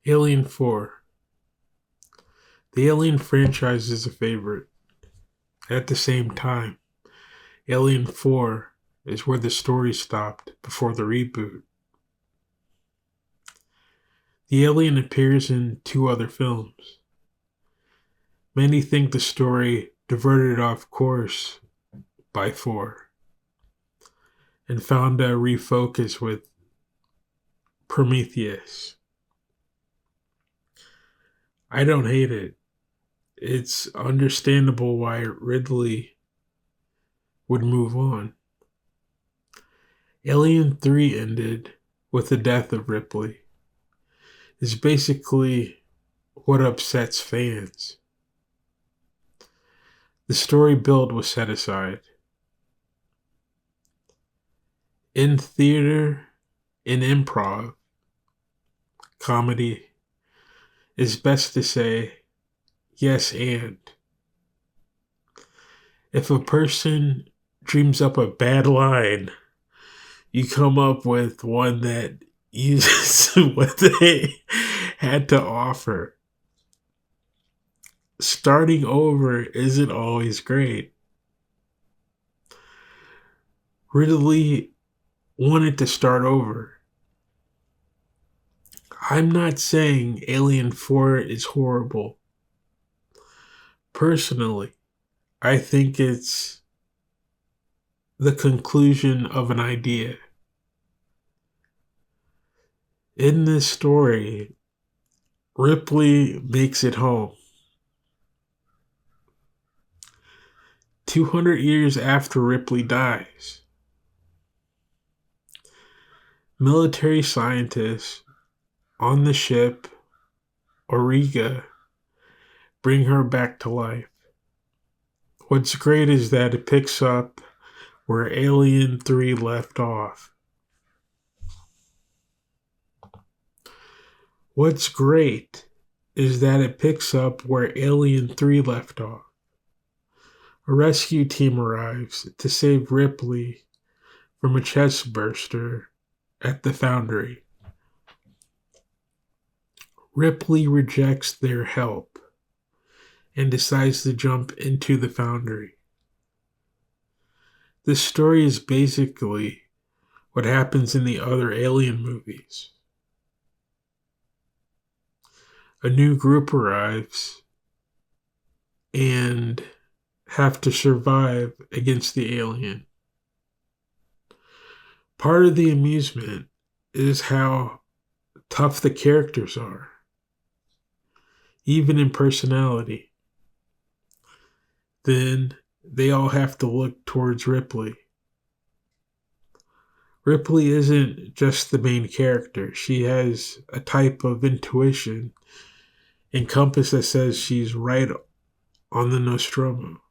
Alien 4. The Alien franchise is a favorite. At the same time, Alien 4 is where the story stopped before the reboot. The alien appears in two other films. Many think the story diverted off course by 4 and found a refocus with Prometheus. I don't hate it. It's understandable why Ridley would move on. Alien 3 ended with the death of Ripley. It's basically what upsets fans. The story build was set aside. In theater, in improv, comedy, it's best to say yes and. If a person dreams up a bad line, you come up with one that uses what they had to offer. Starting over isn't always great. Ridley wanted to start over. I'm not saying Alien 4 is horrible. Personally, I think it's the conclusion of an idea. In this story, Ripley makes it home. 200 years after Ripley dies, military scientists on the ship Auriga bring her back to life. What's great is that it picks up where Alien 3 left off. What's great is that it picks up where Alien 3 left off. A rescue team arrives to save Ripley from a chest burster at the foundry. Ripley rejects their help and decides to jump into the foundry. This story is basically what happens in the other Alien movies. A new group arrives and have to survive against the alien. Part of the amusement is how tough the characters are, even in personality. Then they all have to look towards Ripley. Ripley isn't just the main character. She has a type of intuition and compass that says she's right on the Nostromo.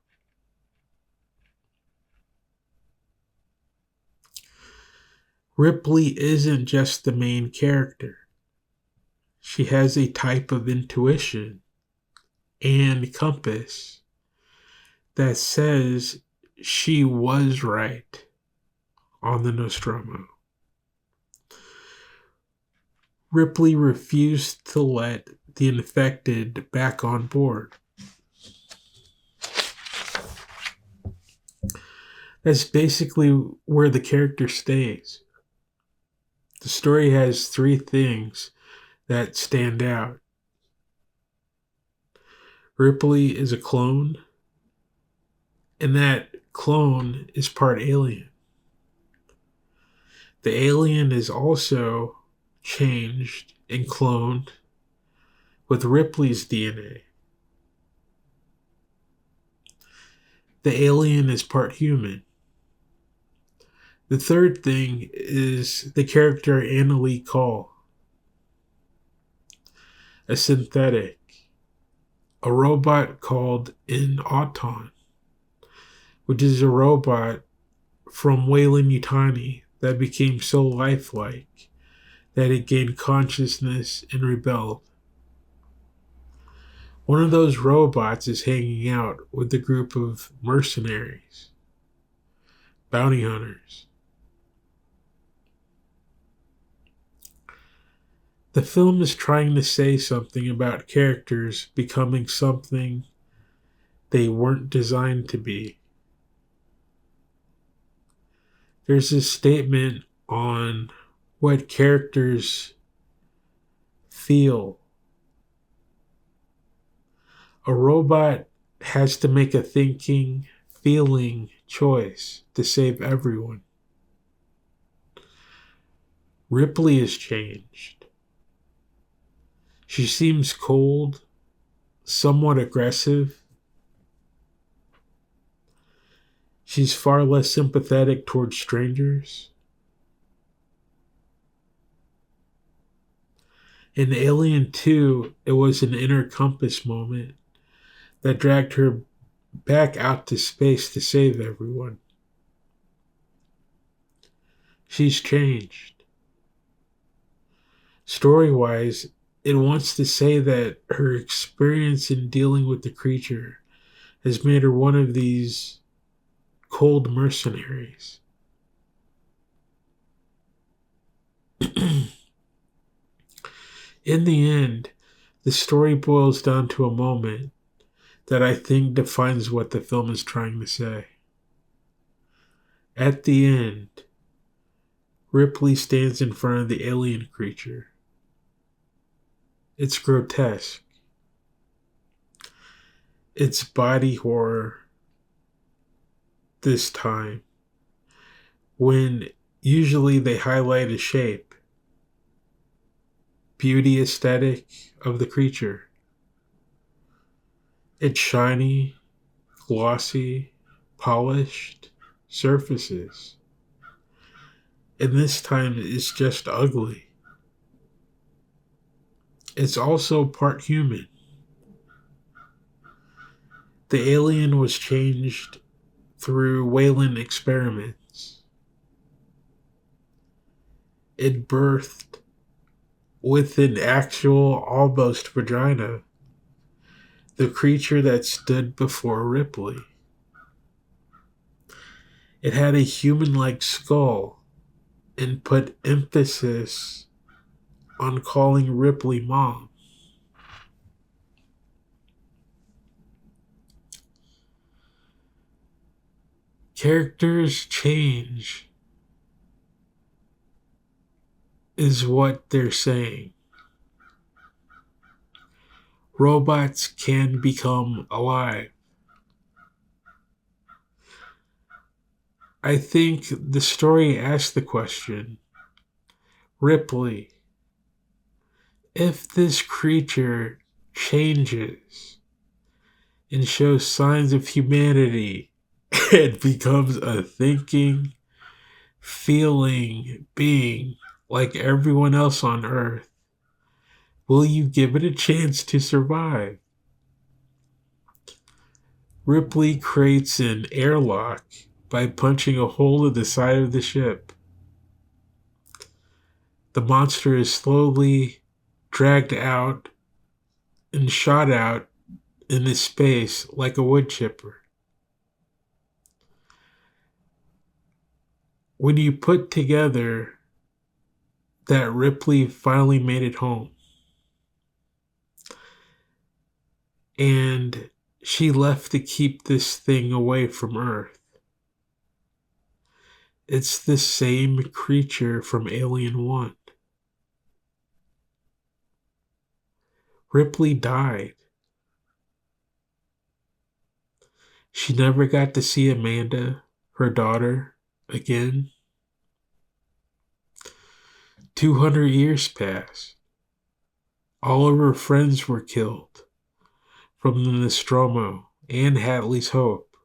Ripley isn't just the main character. She has a type of intuition and compass that says she was right on the Nostromo. Ripley refused to let the infected back on board. That's basically where the character stays. The story has three things that stand out. Ripley is a clone, and that clone is part alien. The alien is also changed and cloned with Ripley's DNA. The alien is part human. The third thing is the character Annalee Call, a synthetic, a robot called an Auton, which is a robot from Weyland-Yutani that became so lifelike that it gained consciousness and rebelled. One of those robots is hanging out with a group of mercenaries, bounty hunters. The film is trying to say something about characters becoming something they weren't designed to be. There's a statement on what characters feel. A robot has to make a thinking, feeling choice to save everyone. Ripley has changed. She seems cold, somewhat aggressive. She's far less sympathetic towards strangers. In Alien 2, it was an inner compass moment that dragged her back out to space to save everyone. She's changed. Story-wise, it wants to say that her experience in dealing with the creature has made her one of these cold mercenaries. In the end, the story boils down to a moment that I think defines what the film is trying to say. At the end, Ripley stands in front of the alien creature. It's grotesque. It's body horror this time, when usually they highlight a shape, beauty aesthetic of the creature. It's shiny, glossy, polished surfaces. And this time it's just ugly. It's also part human. The alien was changed through Weyland experiments. It birthed with an actual almost vagina the creature that stood before Ripley. It had a human-like skull and put emphasis on calling Ripley Mom. Characters change is what they're saying. Robots can become alive. I think the story asks the question, Ripley, if this creature changes and shows signs of humanity, it becomes a thinking, feeling being like everyone else on Earth. Will you give it a chance to survive? Ripley creates an airlock by punching a hole in the side of the ship. The monster is slowly dragged out and shot out into space like a wood chipper. When you put together that Ripley finally made it home, and she left to keep this thing away from Earth. It's the same creature from Alien 1. Ripley died. She never got to see Amanda, her daughter, again. 200 years passed. All of her friends were killed, from the Nostromo and Hadley's Hope.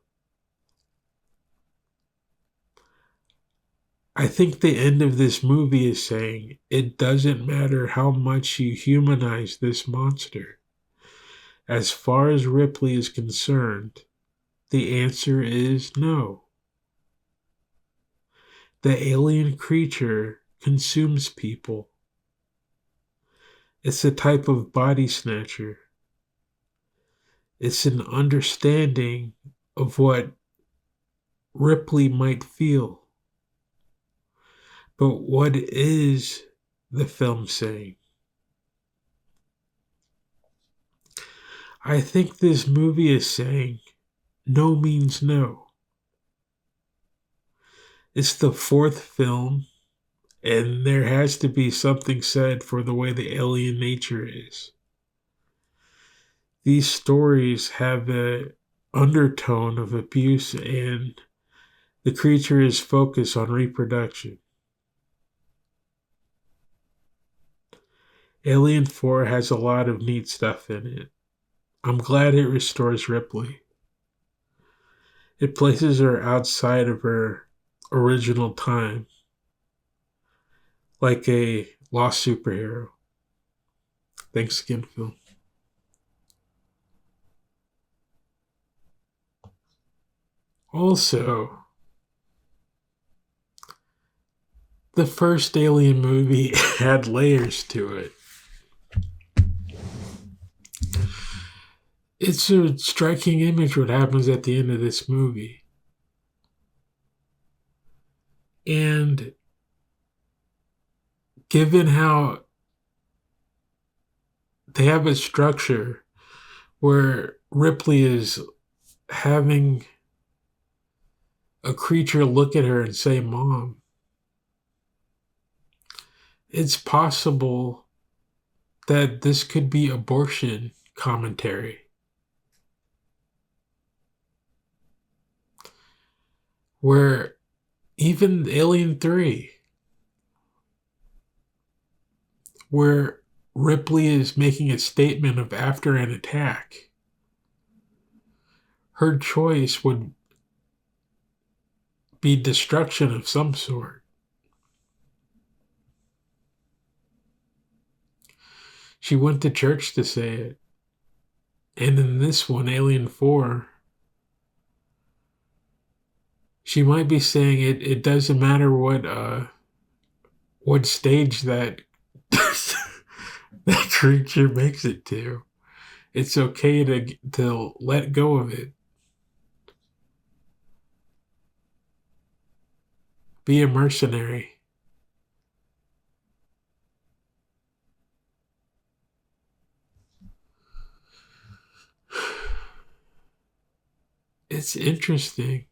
I think the end of this movie is saying it doesn't matter how much you humanize this monster. As far as Ripley is concerned, the answer is no. The alien creature consumes people. It's a type of body snatcher. It's an understanding of what Ripley might feel. But what is the film saying? I think this movie is saying no means no. It's the fourth film, and there has to be something said for the way the alien nature is. These stories have an undertone of abuse, and the creature is focused on reproduction. Alien 4 has a lot of neat stuff in it. I'm glad it restores Ripley. It places her outside of her original time, like a lost superhero. Thanks again, Phil. Also, the first Alien movie had layers to it. It's a striking image what happens at the end of this movie. And given how they have a structure where Ripley is having a creature look at her and say, Mom, it's possible that this could be abortion commentary. Where even Alien 3, where Ripley is making a statement of after an attack, her choice would be destruction of some sort. She went to church to say it. And in this one, Alien 4, she might be saying it doesn't matter what stage that that creature makes it to. It's okay to let go of it. Be a mercenary. It's interesting.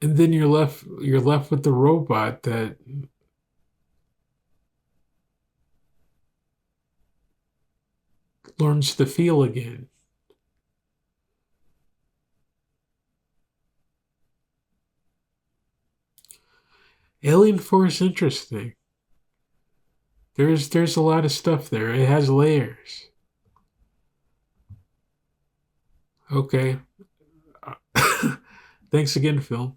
And then you're left with the robot that learns to feel again. Alien 4 is interesting. There's a lot of stuff there. It has layers. Okay. Thanks again, Phil.